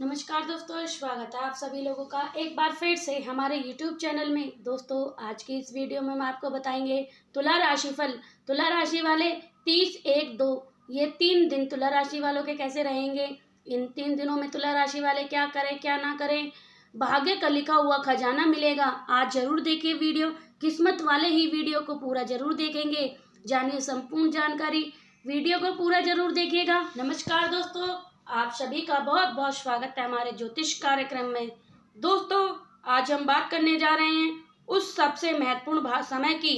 नमस्कार दोस्तों, स्वागत है आप सभी लोगों का एक बार फिर से हमारे YouTube चैनल में। दोस्तों, आज की इस वीडियो में हम आपको बताएंगे तुला राशिफल। तुला राशि वाले 30, 1, 2 ये 3 दिन तुला राशि वालों के कैसे रहेंगे। इन 3 दिनों में तुला राशि वाले क्या करें क्या ना करें, भाग्य का लिखा हुआ खजाना मिलेगा। आज जरूर देखिए वीडियो, किस्मत वाले ही वीडियो को पूरा जरूर देखेंगे। जानिए संपूर्ण जानकारी, वीडियो को पूरा जरूर देखिएगा। नमस्कार दोस्तों, आप सभी का बहुत बहुत स्वागत है हमारे ज्योतिष कार्यक्रम में। दोस्तों, आज हम बात करने जा रहे हैं उस सबसे महत्वपूर्ण समय की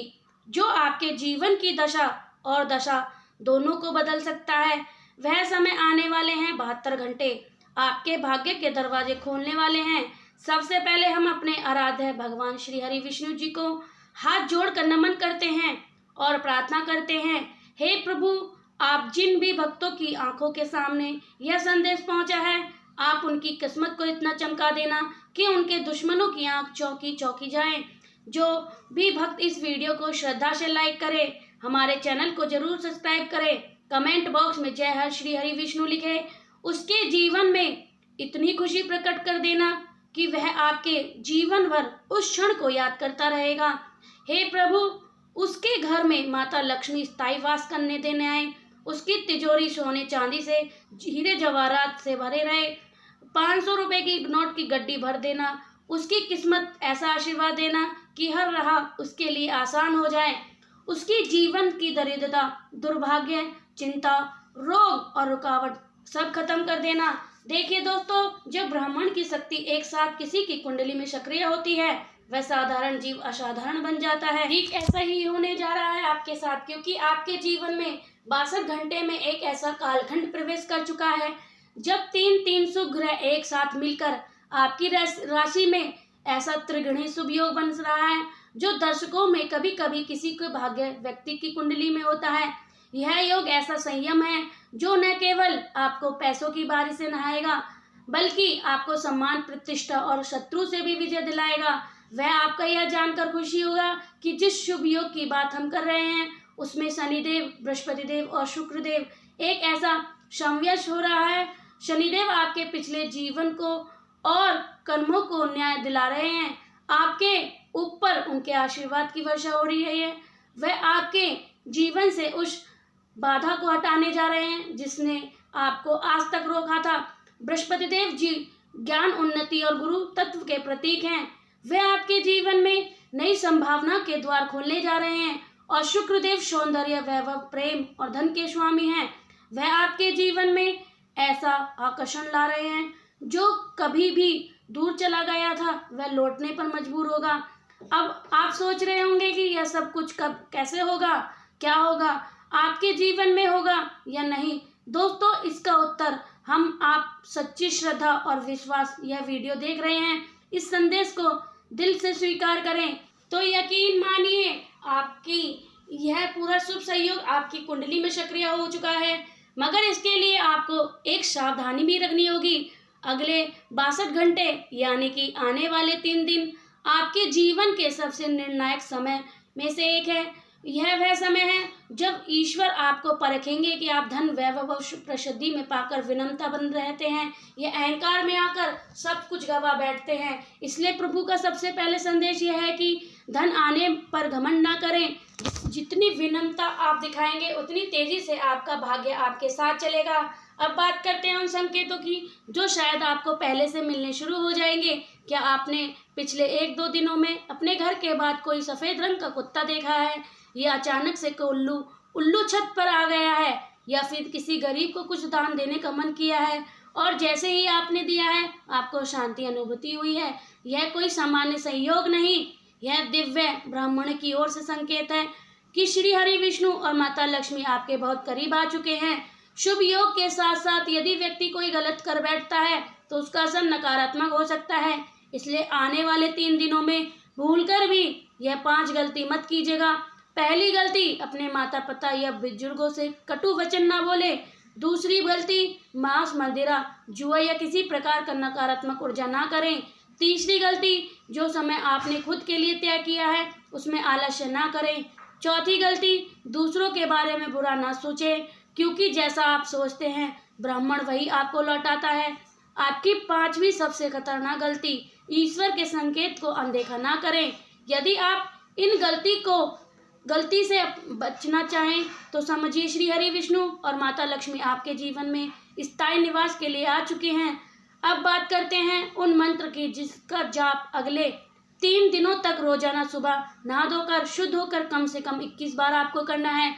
जो आपके जीवन की दशा और दशा दोनों को बदल सकता है। वह समय आने वाले हैं 72 घंटे आपके भाग्य के दरवाजे खोलने वाले हैं। सबसे पहले हम अपने आराध्य भगवान श्री हरि विष्णु जी को हाथ जोड़कर नमन करते हैं और प्रार्थना करते हैं, हे प्रभु, आप जिन भी भक्तों की आंखों के सामने यह संदेश पहुंचा है, आप उनकी किस्मत को इतना चमका देना कि उनके दुश्मनों की आंख चौकी चौकी जाए। जो भी भक्त इस वीडियो को श्रद्धा से लाइक करे, हमारे चैनल को जरूर सब्सक्राइब करे, कमेंट बॉक्स में जय हर श्री हरि विष्णु लिखे, उसके जीवन में इतनी खुशी प्रकट कर देना कि वह आपके जीवन भर उस क्षण को याद करता रहेगा। हे प्रभु, उसके घर में माता लक्ष्मी स्थायी वास करने देने आए, उसकी तिजोरी सोने चांदी से हीरे जवाहरात से भरे रहे, 500 रुपए की नोट की गड्डी भर देना, उसकी किस्मत ऐसा आशीर्वाद देना कि हर राह उसके लिए आसान हो जाए, उसकी जीवन की दरिद्रता, दुर्भाग्य, चिंता, रोग और रुकावट सब खत्म कर देना। देखिए दोस्तों, जब ब्राह्मण की शक्ति एक साथ किसी की कुंडली में सक्रिय होती है, वह साधारण जीव असाधारण बन जाता है। ठीक ऐसा ही होने जा रहा है आपके साथ, क्योंकि आपके जीवन में 62 घंटे में एक ऐसा कालखंड प्रवेश कर चुका है जब 300 ग्रह एक साथ मिलकर आपकी राशि में ऐसा त्रिगुणी शुभ योग बन रहा है जो दर्शकों में कभी कभी किसी के भाग्य व्यक्ति की कुंडली में होता है। यह योग ऐसा संयम है जो न केवल आपको पैसों की बारी से नहाएगा, बल्कि आपको सम्मान, प्रतिष्ठा और शत्रु से भी विजय दिलाएगा। वह आपका यह जानकर खुशी होगा कि जिस शुभ योग की बात हम कर रहे हैं उसमें शनिदेव, बृहस्पति देव और शुक्र देव एक ऐसा संवयस हो रहा है। शनिदेव आपके पिछले जीवन को और कर्मों को न्याय दिला रहे हैं, आपके ऊपर उनके आशीर्वाद की वर्षा हो रही है। वह आपके जीवन से उस बाधा को हटाने जा रहे हैं जिसने आपको आज तक रोका था। बृहस्पति देव जी ज्ञान, उन्नति और गुरु तत्व के प्रतीक हैं। वे आपके जीवन में नई संभावना के द्वार खोलने जा रहे हैं। और शुक्रदेव सौंदर्य, वैभव, प्रेम और धन के स्वामी हैं। वह आपके जीवन में ऐसा आकर्षण ला रहे हैं जो कभी भी दूर चला गया था वह लौटने पर मजबूर होगा। अब आप सोच रहे होंगे कि यह सब कुछ कब कैसे होगा, क्या होगा, आपके जीवन में होगा या नहीं। दोस्तों, इसका उत्तर हम आप सच्ची श्रद्धा और विश्वास यह वीडियो देख रहे हैं, इस संदेश को दिल से स्वीकार करें तो यकीन मानिए आपकी यह पूरा शुभ सहयोग आपकी कुंडली में सक्रिय हो चुका है। मगर इसके लिए आपको एक सावधानी भी रखनी होगी। अगले 62 घंटे यानी कि आने वाले 3 दिन आपके जीवन के सबसे निर्णायक समय में से एक है। यह वह समय है जब ईश्वर आपको परखेंगे कि आप धन, वैभव और प्रसिद्धि में पाकर विनम्रता बन रहते हैं या अहंकार में आकर सब कुछ गवा बैठते हैं। इसलिए प्रभु का सबसे पहले संदेश यह है कि धन आने पर घमंड ना करें। जितनी विनम्रता आप दिखाएंगे उतनी तेजी से आपका भाग्य आपके साथ चलेगा। अब बात करते हैं उन संकेतों की जो शायद आपको पहले से मिलने शुरू हो जाएंगे। क्या आपने पिछले 1-2 दिनों में अपने घर के बाद कोई सफेद रंग का कुत्ता देखा है, या अचानक से कोई उल्लू छत पर आ गया है, या फिर किसी गरीब को कुछ दान देने का मन किया है और जैसे ही आपने दिया है आपको शांति अनुभूति हुई है। यह कोई सामान्य संयोग नहीं, यह दिव्य ब्राह्मण की ओर से संकेत है कि श्री हरि विष्णु और माता लक्ष्मी आपके बहुत करीब आ चुके हैं। शुभ योग के साथ साथ यदि व्यक्ति कोई गलत कर बैठता है तो उसका असर नकारात्मक हो सकता है। इसलिए आने वाले 3 दिनों में भूलकर भी यह 5 गलती मत कीजिएगा। पहली गलती, अपने माता पिता या बुजुर्गों से कटु वचन ना बोले। दूसरी गलती, मांस, मदिरा, जुआ या किसी प्रकार का नकारात्मक ऊर्जा ना करें। तीसरी गलती, जो समय आपने खुद के लिए तय किया है उसमें आलस्य ना करें। चौथी गलती, दूसरों के बारे में बुरा ना सोचें, क्योंकि जैसा आप सोचते हैं ब्राह्मण वही आपको लौटाता है। आपकी पांचवी सबसे खतरनाक गलती, ईश्वर के संकेत को अनदेखा ना करें। यदि आप इन गलती से बचना चाहें तो समझिए श्री हरि विष्णु और माता लक्ष्मी आपके जीवन में स्थायी निवास के लिए आ चुके हैं। अब बात करते हैं उन मंत्र की जिसका जाप अगले 3 दिनों तक रोजाना सुबह नहा धोकर शुद्ध होकर कम से कम 21 बार आपको करना है।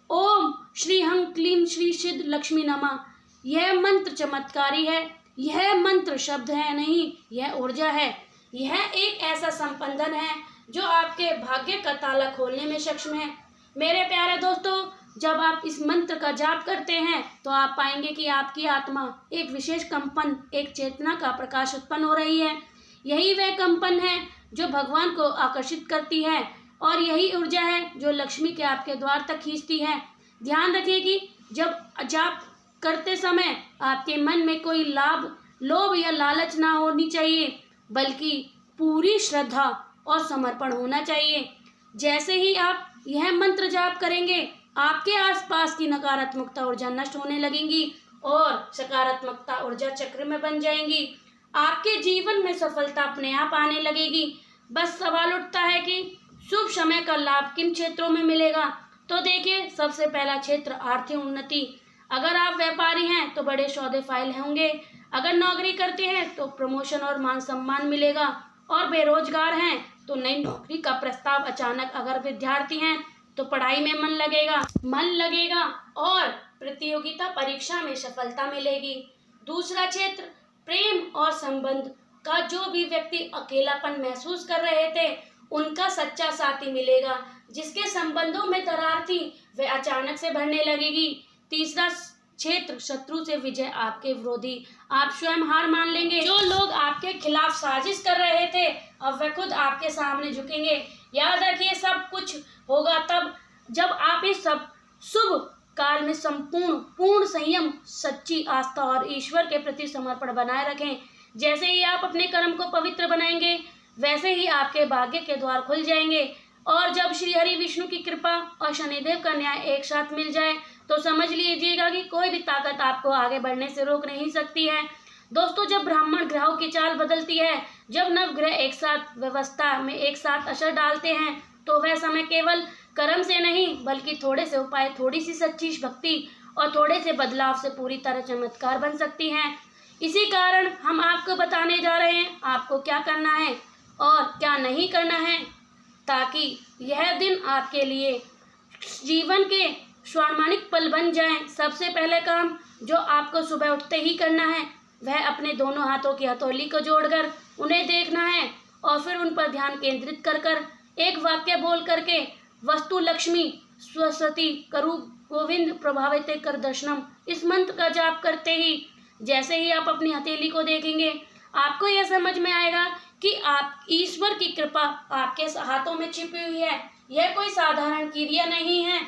ओम श्री हं क्लीम श्री सिद्ध लक्ष्मी नमः। यह मंत्र चमत्कारी है। यह मंत्र शब्द है नहीं, यह ऊर्जा है। यह एक ऐसा संपंदन है जो आपके भाग्य का ताला खोलने में सक्षम है। मेरे प्यारे दोस्तों, जब आप इस मंत्र का जाप करते हैं तो आप पाएंगे कि आपकी आत्मा एक विशेष कंपन, एक चेतना का प्रकाश उत्पन्न हो रही है। यही वह कंपन है जो भगवान को आकर्षित करती है और यही ऊर्जा है जो लक्ष्मी के आपके द्वार तक खींचती है। ध्यान रखिए कि जब जाप करते समय आपके मन में कोई लोभ या लालच ना होनी चाहिए, बल्कि पूरी श्रद्धा और समर्पण होना चाहिए। जैसे ही आप यह मंत्र जाप करेंगे, आपके आसपास की नकारात्मकता ऊर्जा नष्ट होने लगेंगी और सकारात्मकता ऊर्जा चक्र में बन जाएंगी। आपके जीवन में सफलता अपने आप आने लगेगी। बस सवाल उठता है कि शुभ समय का लाभ किन क्षेत्रों में मिलेगा। तो देखिए, सबसे पहला क्षेत्र आर्थिक उन्नति। अगर आप व्यापारी हैं तो बड़े सौदे फाइल होंगे। अगर नौकरी करते हैं तो प्रमोशन और मान सम्मान मिलेगा और बेरोजगार हैं तो नई नौकरी का प्रस्ताव अचानक। अगर विद्यार्थी हैं तो पढ़ाई में मन लगेगा और प्रतियोगिता परीक्षा में सफलता मिलेगी। दूसरा क्षेत्र प्रेम और संबंध का। जो भी व्यक्ति अकेलापन महसूस कर रहे थे, उनका सच्चा साथी मिलेगा। जिसके संबंधों में दरार थी, वह अचानक से बढ़ने लगेगी। तीसरा क्षेत्र शत्रु से विजय। आपके विरोधी आप स्वयं हार मान लेंगे। जो लोग आपके खिलाफ साजिश कर रहे थे, अब वह खुद आपके सामने झुकेंगे। याद रखिए, सब कुछ होगा तब जब आप इस सब शुभ काल में पूर्ण संयम, सच्ची आस्था और ईश्वर के प्रति समर्पण बनाए रखें। जैसे ही आप अपने कर्म को पवित्र बनाएंगे, वैसे ही आपके भाग्य के द्वार खुल जाएंगे। और जब श्री हरि विष्णु की कृपा और शनिदेव का न्याय एक साथ मिल जाए तो समझ लीजिएगा कि कोई भी ताकत आपको आगे बढ़ने से रोक नहीं सकती है। दोस्तों, जब ब्राह्मण ग्रहों की चाल बदलती है, जब नवग्रह एक साथ व्यवस्था में एक साथ असर डालते हैं, तो वह समय केवल कर्म से नहीं, बल्कि थोड़े से उपाय, थोड़ी सी सच्ची भक्ति और थोड़े से बदलाव से पूरी तरह चमत्कार बन सकती हैं। इसी कारण हम आपको बताने जा रहे हैं आपको क्या करना है और क्या नहीं करना है, ताकि यह दिन आपके लिए जीवन के स्वर्णिम पल बन जाएं। सबसे पहले काम जो आपको सुबह उठते ही करना है, वह अपने दोनों हाथों की हथौली को जोड़कर उन्हें देखना है और फिर उन पर ध्यान केंद्रित कर एक वाक्य बोल करके वस्तु लक्ष्मी स्वसती करु गोविंद प्रभावित कर दर्शनम, इस मंत्र का जाप करते ही जैसे ही आप अपनी हथेली को देखेंगे, आपको यह समझ में आएगा कि आप ईश्वर की कृपा आपके हाथों में छिपी हुई है। यह कोई साधारण क्रिया नहीं है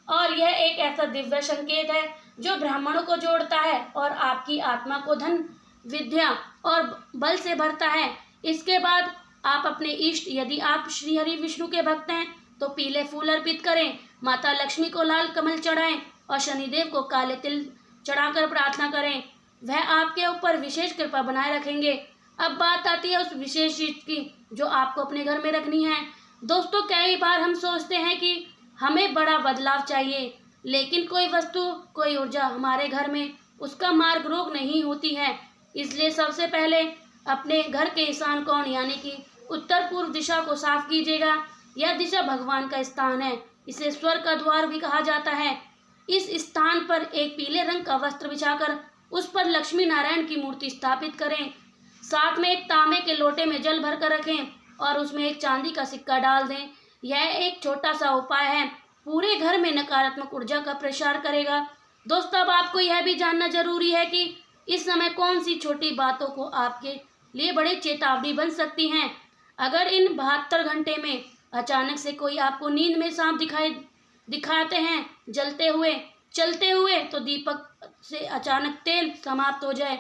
और यह एक ऐसा दिव्य संकेत है जो ब्राह्मणों को जोड़ता है और आपकी आत्मा को धन, विद्या और बल से भरता है। इसके बाद आप अपने इष्ट, यदि आप श्री हरि विष्णु के भक्त हैं तो पीले फूल अर्पित करें, माता लक्ष्मी को लाल कमल चढ़ाएं और शनिदेव को काले तिल चढ़ाकर प्रार्थना करें। वह आपके ऊपर विशेष कृपा बनाए रखेंगे। अब बात आती है उस विशेष चीज की जो आपको अपने घर में रखनी है। दोस्तों, कई बार हम सोचते हैं कि हमें बड़ा बदलाव चाहिए, लेकिन कोई वस्तु, कोई ऊर्जा हमारे घर में उसका मार्ग रोक नहीं होती है। इसलिए सबसे पहले अपने घर के ईशान कोण यानी कि उत्तर पूर्व दिशा को साफ कीजिएगा। यह दिशा भगवान का स्थान है। इसे स्वर्ग का द्वार भी कहा जाता है। इस स्थान पर एक पीले रंग का वस्त्र बिछाकर उस पर लक्ष्मी नारायण की मूर्ति स्थापित करें। साथ में एक तांबे के लोटे में जल भरकर रखें और उसमें एक चांदी का सिक्का डाल दें। यह एक छोटा सा उपाय है, पूरे घर में नकारात्मक ऊर्जा का प्रसार करेगा। दोस्तों, अब आपको यह भी जानना जरूरी है कि इस समय कौन सी छोटी बातों को आपके लिए बड़ी चेतावनी बन सकती हैं। अगर इन 72 घंटे में अचानक से कोई आपको नींद में सांप दिखाते हैं जलते हुए, चलते हुए, तो दीपक से अचानक तेल समाप्त हो जाए,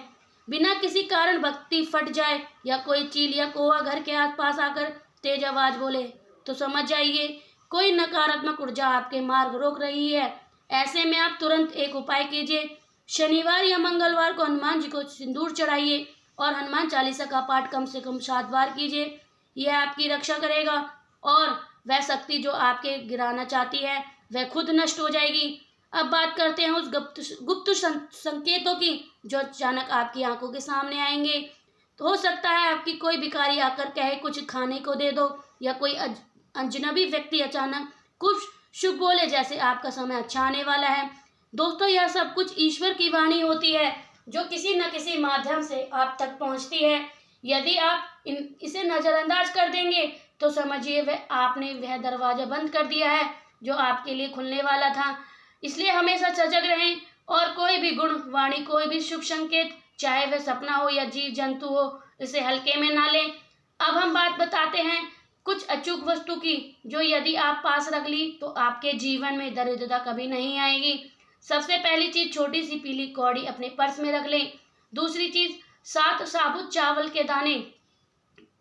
बिना किसी कारण बत्ती फट जाए या कोई चील या कौवा घर के आसपास आकर तेज आवाज बोले, तो समझ जाइए कोई नकारात्मक ऊर्जा आपके मार्ग रोक रही है। ऐसे में आप तुरंत एक उपाय कीजिए। शनिवार या मंगलवार को हनुमान जी को सिंदूर चढ़ाइए और हनुमान चालीसा का पाठ कम से कम 7 बार कीजिए। यह आपकी रक्षा करेगा और वह शक्ति जो आपके गिराना चाहती है वह खुद नष्ट हो जाएगी। अब बात करते हैं उस गुप्त संकेतों की जो अचानक आपकी आंखों के सामने आएंगे। तो हो सकता है आपकी कोई भिखारी आकर कहे कुछ खाने को दे दो, या कोई अजनबी व्यक्ति अचानक कुछ शुभ बोले जैसे आपका समय अच्छा आने वाला है। दोस्तों, यह सब कुछ ईश्वर की वाणी होती है जो किसी न किसी माध्यम से आप तक पहुंचती है। यदि आप इसे नज़रअंदाज कर देंगे तो समझिए आपने वह दरवाज़ा बंद कर दिया है जो आपके लिए खुलने वाला था। इसलिए हमेशा सजग रहें और कोई भी गुण वाणी, कोई भी शुभ संकेत, चाहे वह सपना हो या जीव जंतु हो, इसे हल्के में ना लें। अब हम बात बताते हैं कुछ अचूक वस्तु की जो यदि आप पास रख ली तो आपके जीवन में दरिद्रता कभी नहीं आएगी। सबसे पहली चीज़, छोटी सी पीली कौड़ी अपने पर्स में रख लें। दूसरी चीज़, 7 साबुत चावल के दाने,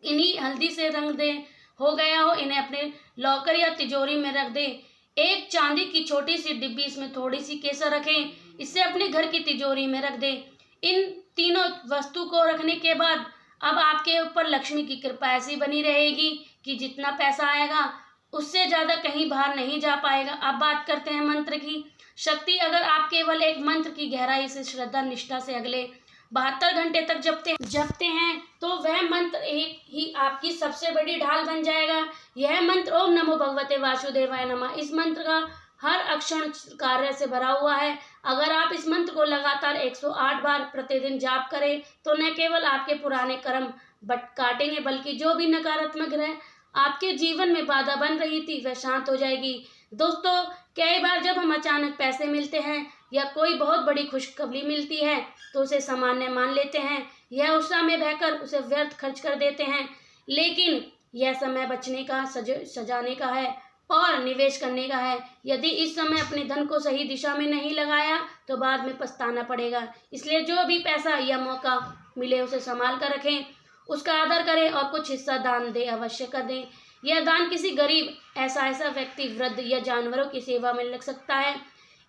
इन्हीं हल्दी से रंग दें हो गया हो, इन्हें अपने लॉकर या तिजोरी में रख दें। एक चांदी की छोटी सी डिब्बी, इसमें थोड़ी सी केसर रखें, इसे अपने घर की तिजोरी में रख दें। इन तीनों वस्तु को रखने के बाद अब आपके ऊपर लक्ष्मी की कृपा ऐसी बनी रहेगी कि जितना पैसा आएगा उससे ज़्यादा कहीं बाहर नहीं जा पाएगा। अब बात करते हैं मंत्र की शक्ति। अगर आप केवल एक मंत्र की गहराई से, श्रद्धा निष्ठा से अगले 72 घंटे तक जपते हैं तो वह मंत्र एक ही आपकी सबसे बड़ी ढाल बन जाएगा। यह मंत्र ओम नमो भगवते वासुदेवाय नमः, इस मंत्र का हर अक्षण कार्य से भरा हुआ है। अगर आप इस मंत्र को लगातार 108 बार प्रतिदिन जाप करें तो न केवल आपके पुराने कर्म काटेंगे बल्कि जो भी नकारात्मक ग्रह आपके जीवन में बाधा बन रही थी वह शांत हो जाएगी। दोस्तों, कई बार जब हम अचानक पैसे मिलते हैं या कोई बहुत बड़ी खुशखबरी मिलती है तो उसे सामान्य मान लेते हैं, यह उत्साह में बहकर उसे व्यर्थ खर्च कर देते हैं। लेकिन यह समय बचने का, सजाने का है और निवेश करने का है। यदि इस समय अपने धन को सही दिशा में नहीं लगाया तो बाद में पछताना पड़ेगा। इसलिए जो भी पैसा या मौका मिले उसे संभाल कर रखें, उसका आदर करें और कुछ हिस्सा दान दे अवश्य कर दें। यह दान किसी गरीब, ऐसा व्यक्ति, वृद्ध या जानवरों की सेवा में लग सकता है।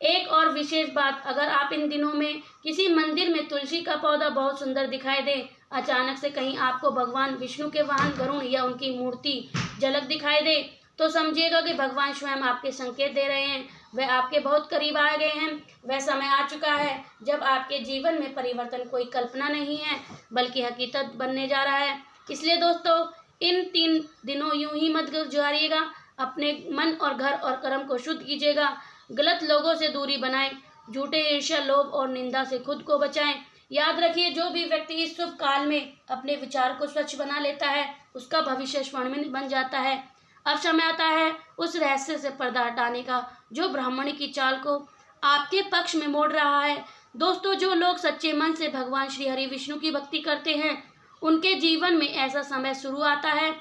एक और विशेष बात, अगर आप इन दिनों में किसी मंदिर में तुलसी का पौधा बहुत सुंदर दिखाई दे, अचानक से कहीं आपको भगवान विष्णु के वाहन गरुड़ या उनकी मूर्ति झलक दिखाई दे तो समझिएगा कि भगवान स्वयं आपके संकेत दे रहे हैं, वह आपके बहुत करीब आ गए हैं। वह समय आ चुका है जब आपके जीवन में परिवर्तन कोई कल्पना नहीं है बल्कि हकीकत बनने जा रहा है। इसलिए दोस्तों, इन 3 दिनों यूं ही मत गुजारिएगा। अपने मन और घर और कर्म को शुद्ध कीजिएगा, गलत लोगों से दूरी बनाएं, झूठे, ईर्ष्या, लोभ और निंदा से खुद को बचाएं। याद रखिए, जो भी व्यक्ति इस शुभ काल में अपने विचार को स्वच्छ बना लेता है उसका भविष्य स्वर्णिम बन जाता है। अब समय आता है उस रहस्य से पर्दा हटाने का जो ब्राह्मणी की चाल को आपके पक्ष में मोड़ रहा है। दोस्तों, जो लोग सच्चे मन से भगवान श्री हरि विष्णु की भक्ति करते हैं उनके जीवन में ऐसा समय शुरू आता है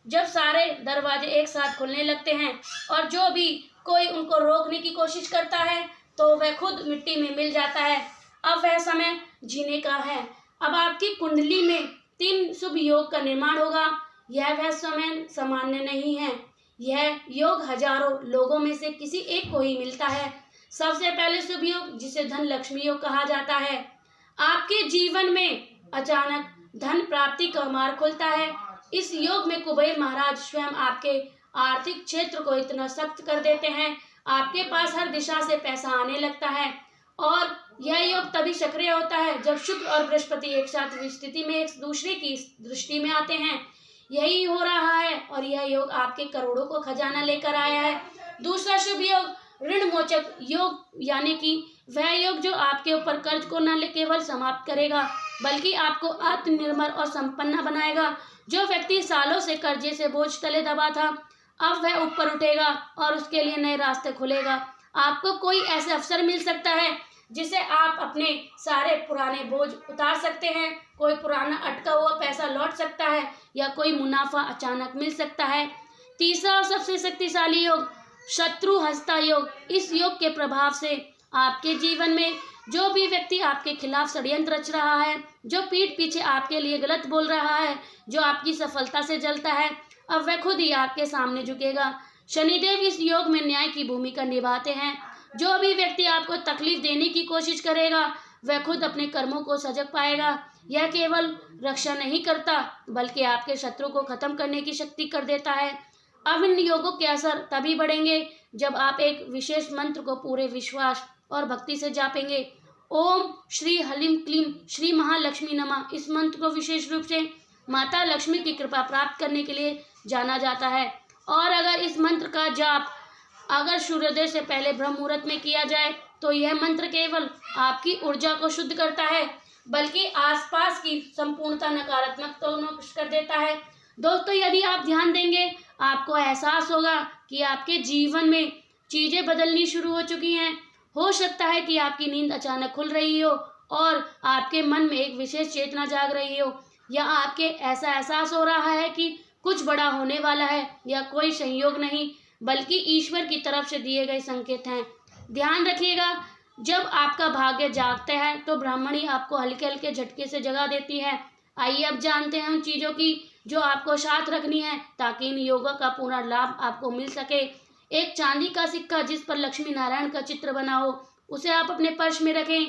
जब सारे दरवाजे एक साथ खुलने लगते हैं और जो भी कोई उनको रोकने की कोशिश करता है तो वह खुद मिट्टी में मिल जाता है। अब वह समय जीने का है। अब आपकी कुंडली में 3 शुभ योग का निर्माण होगा। यह वह समय सामान्य नहीं है, यह योग हजारों लोगों में से किसी एक को ही मिलता है। सबसे पहले शुभ योग, जिसे धन लक्ष्मी योग कहा जाता है, आपके जीवन में अचानक धन प्राप्ति का मार्ग खुलता है। इस योग में कुबेर महाराज स्वयं आपके आर्थिक क्षेत्र को इतना सख्त कर देते हैं, आपके पास हर दिशा से पैसा आने लगता है। और यह योग तभी सक्रिय होता है जब शुक्र और बृहस्पति एक साथ स्थिति में एक दूसरे की दृष्टि में आते हैं। यही हो रहा है और यह योग आपके करोड़ों को खजाना लेकर आया है। दूसरा शुभ योग ऋण मोचक योग, यानी कि वह योग जो आपके ऊपर कर्ज को न केवल समाप्त करेगा बल्कि आपको आत्मनिर्भर और संपन्न बनाएगा। जो व्यक्ति सालों से कर्जे से बोझ तले दबा था, अब वह ऊपर उठेगा और उसके लिए नए रास्ते खुलेगा। आपको कोई ऐसे अवसर मिल सकता है जिसे आप अपने सारे पुराने बोझ उतार सकते हैं। कोई पुराना अटका हुआ पैसा लौट सकता है या कोई मुनाफा अचानक मिल सकता है। तीसरा और सबसे शक्तिशाली योग शत्रु हस्ता योग। इस योग के प्रभाव से आपके जीवन में जो भी व्यक्ति आपके खिलाफ षड्यंत्र रच रहा है, जो पीठ पीछे आपके लिए गलत बोल रहा है, जो आपकी सफलता से जलता है, अब वह खुद ही आपके सामने झुकेगा। शनिदेव इस योग में न्याय की भूमिका निभाते हैं। जो भी व्यक्ति आपको तकलीफ देने की कोशिश करेगा वह खुद अपने कर्मों को सजग पाएगा। यह केवल रक्षा नहीं करता बल्कि आपके शत्रु को खत्म करने की शक्ति कर देता है। अब इन योगों के असर तभी बढ़ेंगे जब आप एक विशेष मंत्र को पूरे विश्वास और भक्ति से जापेंगे। ओम श्री हलीम क्लीम श्री महालक्ष्मी नमः। इस मंत्र को विशेष रूप से माता लक्ष्मी की कृपा प्राप्त करने के लिए जाना जाता है और अगर इस मंत्र का जाप अगर सूर्योदय से पहले ब्रह्म मुहूर्त में किया जाए तो यह मंत्र केवल आपकी ऊर्जा को शुद्ध करता है बल्कि आसपास की संपूर्णता नकारात्मकता को नष्ट कर देता है। दोस्तों, यदि आप ध्यान देंगे आपको एहसास होगा कि आपके जीवन में चीजें बदलनी शुरू हो चुकी हैं। हो सकता है कि आपकी नींद अचानक खुल रही हो और आपके मन में एक विशेष चेतना जाग रही हो या आपके ऐसा एहसास हो रहा है कि कुछ बड़ा होने वाला है या कोई संयोग नहीं बल्कि ईश्वर की तरफ से दिए गए संकेत हैं। ध्यान रखिएगा, जब आपका भाग्य जागता है तो ब्राह्मणी आपको हल्के हल्के झटके से जगा देती है। आइए अब जानते हैं उन चीज़ों की जो आपको साथ रखनी है ताकि इन योगों का पूर्ण लाभ आपको मिल सके। एक चांदी का सिक्का जिस पर लक्ष्मी नारायण का चित्र बना हो उसे आप अपने पर्स में रखें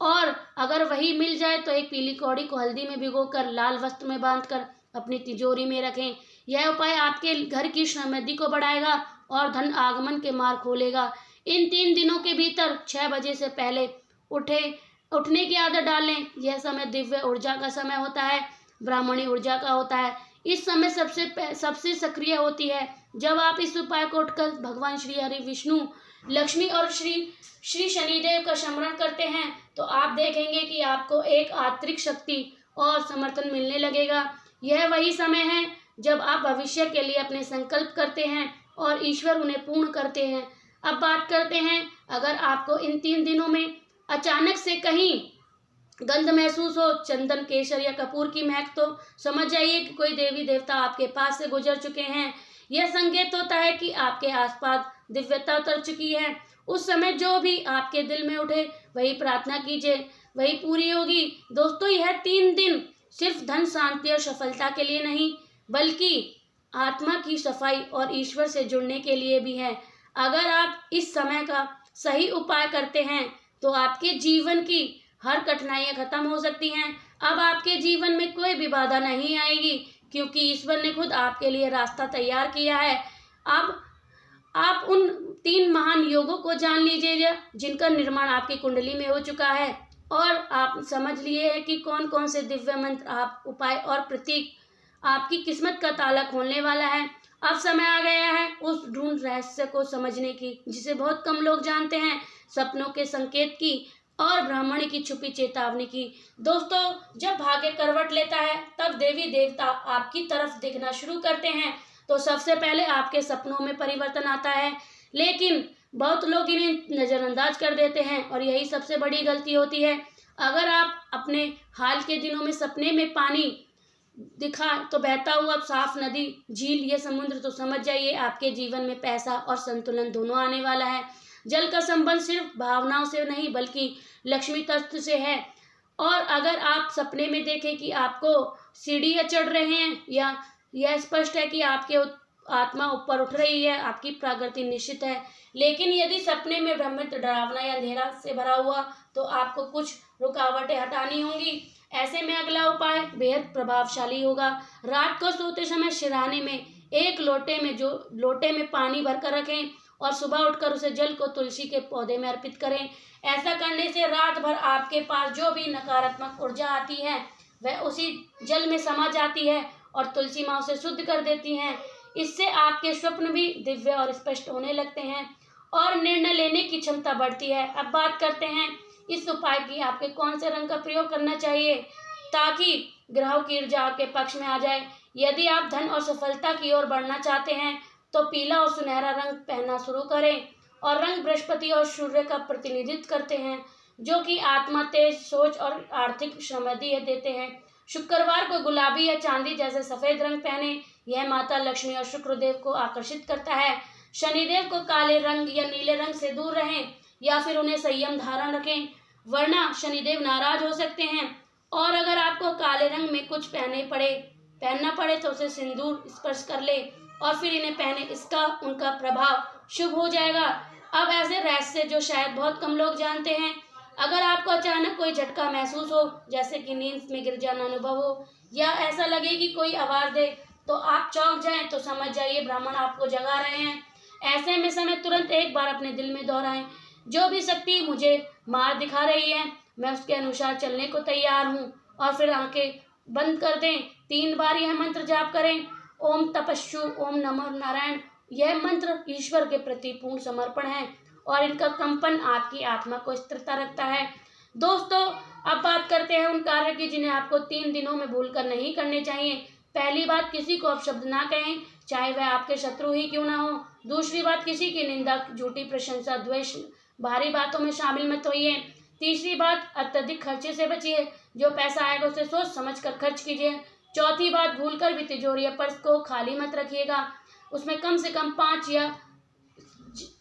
और अगर वही मिल जाए तो एक पीली कौड़ी को हल्दी में भिगोकर लाल वस्त्र में बांधकर अपनी तिजोरी में रखें। यह उपाय आपके घर की समृद्धि को बढ़ाएगा और धन आगमन के मार्ग खोलेगा। इन 3 दिनों के भीतर 6 बजे से पहले उठने की आदत डालें। यह समय दिव्य ऊर्जा का समय होता है, ब्राह्मणी ऊर्जा का होता है। इस समय सबसे सक्रिय होती है। जब आप इस उपाय को उठकर भगवान श्री हरि विष्णु लक्ष्मी और श्री शनिदेव का स्मरण करते हैं तो आप देखेंगे कि आपको एक आंतरिक शक्ति और समर्थन मिलने लगेगा। यह वही समय है जब आप भविष्य के लिए अपने संकल्प करते हैं और ईश्वर उन्हें पूर्ण करते हैं। अब बात करते हैं, अगर आपको इन 3 दिनों में अचानक से कहीं गंध महसूस हो, चंदन, केसर या कपूर की महक, तो समझ जाइए कि कोई देवी देवता आपके पास से गुजर चुके हैं। यह संकेत होता है कि आपके आसपास दिव्यता उतर चुकी है। उस समय जो भी आपके दिल में उठे वही प्रार्थना कीजिए, वही पूरी होगी। दोस्तों, यह 3 दिन सिर्फ धन, शांति और सफलता के लिए नहीं बल्कि आत्मा की सफाई और ईश्वर से जुड़ने के लिए भी है। अगर आप इस समय का सही उपाय करते हैं तो आपके जीवन की हर कठिनाइयां खत्म हो सकती हैं। अब आपके जीवन में कोई भी बाधा नहीं आएगी क्योंकि ईश्वर ने खुद आपके लिए रास्ता तैयार किया है। अब आप उन 3 महान योगों को जान लीजिए जिनका निर्माण आपकी कुंडली में हो चुका है और आप समझ लिए हैं कि कौन कौन से दिव्य मंत्र, आप उपाय और प्रतीक आपकी किस्मत का ताला खोलने वाला है। अब समय आ गया है उस ढूंढ रहस्य को समझने की जिसे बहुत कम लोग जानते हैं, सपनों के संकेत की और ब्राह्मणी की छुपी चेतावनी की। दोस्तों, जब भाग्य करवट लेता है तब देवी देवता आपकी तरफ देखना शुरू करते हैं तो सबसे पहले आपके सपनों में परिवर्तन आता है, लेकिन बहुत लोग इन्हें नज़रअंदाज कर देते हैं और यही सबसे बड़ी गलती होती है। अगर आप अपने हाल के दिनों में सपने में पानी दिखा तो बहता हुआ साफ नदी, झील या समुद्र, तो समझ जाइए आपके जीवन में पैसा और संतुलन दोनों आने वाला है। जल का संबंध सिर्फ भावनाओं से नहीं बल्कि लक्ष्मी तत्व से है और अगर आप सपने में देखें कि आपको सीढ़ियाँ चढ़ रहे हैं या यह स्पष्ट है कि आपके आत्मा ऊपर उठ रही है, आपकी प्रगति निश्चित है। लेकिन यदि सपने में भ्रमित, डरावना या अंधेरा से भरा हुआ तो आपको कुछ रुकावटें हटानी होंगी। ऐसे में अगला उपाय बेहद प्रभावशाली होगा। रात को सोते समय सिरहाने में एक लोटे में पानी भरकर रखें और सुबह उठकर उसे जल को तुलसी के पौधे में अर्पित करें। ऐसा करने से रात भर आपके पास जो भी नकारात्मक ऊर्जा आती है वह उसी जल में समा जाती है और तुलसी माँ उसे शुद्ध कर देती हैं। इससे आपके स्वप्न भी दिव्य और स्पष्ट होने लगते हैं और निर्णय लेने की क्षमता बढ़ती है। अब बात करते हैं इस उपाय की, आपके कौन से रंग का प्रयोग करना चाहिए ताकि ग्रहों की ऊर्जा आपके पक्ष में आ जाए। यदि आप धन और सफलता की ओर बढ़ना चाहते हैं तो पीला और सुनहरा रंग पहनना शुरू करें और रंग बृहस्पति और सूर्य का प्रतिनिधित्व करते हैं जो कि आत्मा, तेज, सोच और आर्थिक समृद्धि देते हैं। शुक्रवार को गुलाबी या चांदी जैसे सफेद रंग पहने, यह माता लक्ष्मी और शुक्रदेव को आकर्षित करता है। शनिदेव को काले रंग या नीले रंग से दूर रहें या फिर उन्हें संयम धारण रखें वरना शनिदेव नाराज हो सकते हैं। और अगर आपको काले रंग में कुछ पहनना पड़े तो उसे सिंदूर स्पर्श कर ले और फिर इन्हें पहने, इसका उनका प्रभाव शुभ हो जाएगा। अब ऐसे रहस्य जो शायद बहुत कम लोग जानते हैं, अगर आपको अचानक कोई झटका महसूस हो, जैसे कि नींद में गिर जाना अनुभव हो, या ऐसा लगे कि कोई आवाज दे तो आप चौंक जाएं, तो समझ जाइए ब्राह्मण आपको जगा रहे हैं। ऐसे में समय तुरंत एक बार अपने दिल में दोहराएं, जो भी शक्ति मुझे मार दिखा रही है मैं उसके अनुसार चलने को तैयार हूँ। और फिर आंखें बंद कर दें, 3 बार यह मंत्र जाप करें, ओम तपस्सु ओम नमो नारायण। यह मंत्र ईश्वर के प्रति पूर्ण समर्पण है और इनका कंपन आपकी आत्मा को स्थिरता रखता है। दोस्तों, अब बात करते हैं उन कार्य की जिन्हें आपको 3 दिनों में भूलकर नहीं करने चाहिए। पहली बात, किसी को अपशब्द ना कहें, चाहे वह आपके शत्रु ही क्यों ना हो। दूसरी बात, किसी की निंदा, झूठी प्रशंसा, द्वेष, भारी बातों में शामिल मत होइए। तीसरी बात, अत्यधिक खर्चे से बचिए, जो पैसा आएगा उसे सोच समझ कर खर्च कीजिए। चौथी बात, भूलकर भी तिजोरी या पर्स को खाली मत रखिएगा, उसमें कम से कम 5 या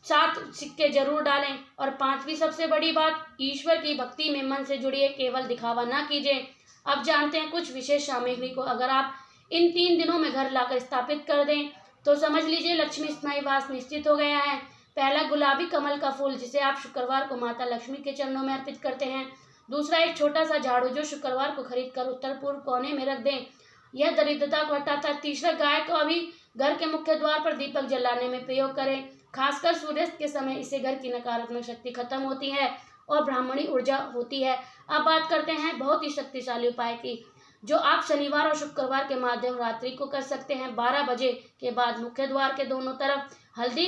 7 सिक्के जरूर डालें। और 5वीं सबसे बड़ी बात, ईश्वर की भक्ति में मन से जुड़िए, केवल दिखावा ना कीजिए। अब जानते हैं कुछ विशेष सामग्री को अगर आप इन 3 दिनों में घर लाकर स्थापित कर दें तो समझ लीजिए लक्ष्मी स्थायी वास निश्चित हो गया है। पहला, गुलाबी कमल का फूल, जिसे आप शुक्रवार को माता लक्ष्मी के चरणों में अर्पित करते हैं। दूसरा, एक छोटा सा झाड़ू जो शुक्रवार को खरीद कर उत्तर पूर्व कोने में रख दें, यह दरिद्रता को हटाता है। तीसरा, गाय को अभी घर के मुख्य द्वार पर दीपक जलाने में प्रयोग करें, खासकर सूर्यास्त के समय, इससे घर की नकारात्मक शक्ति खत्म होती है और ब्राह्मणी ऊर्जा होती है। अब बात करते हैं बहुत ही शक्तिशाली उपाय की, जो आप शनिवार और शुक्रवार के माध्यम रात्रि को कर सकते हैं। 12 बजे के बाद मुख्य द्वार के दोनों तरफ हल्दी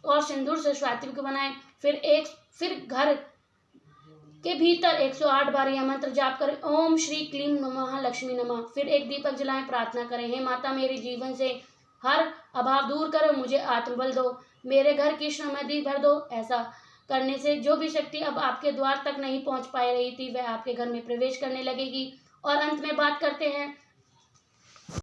और सिंदूर से स्वातिक बनाएं। फिर घर के भीतर 108 बार यह मंत्र जाप करें, ओम श्री क्लीम नमः लक्ष्मी नमः। फिर एक दीपक जलाएं, प्रार्थना करें, हे माता मेरे जीवन से हर अभाव दूर करो, मुझे आत्मबल दो, मेरे घर की समृद्धि भर दो। ऐसा करने से जो भी शक्ति अब आपके द्वार तक नहीं पहुंच पा रही थी वह आपके घर में प्रवेश करने लगेगी। और अंत में बात करते हैं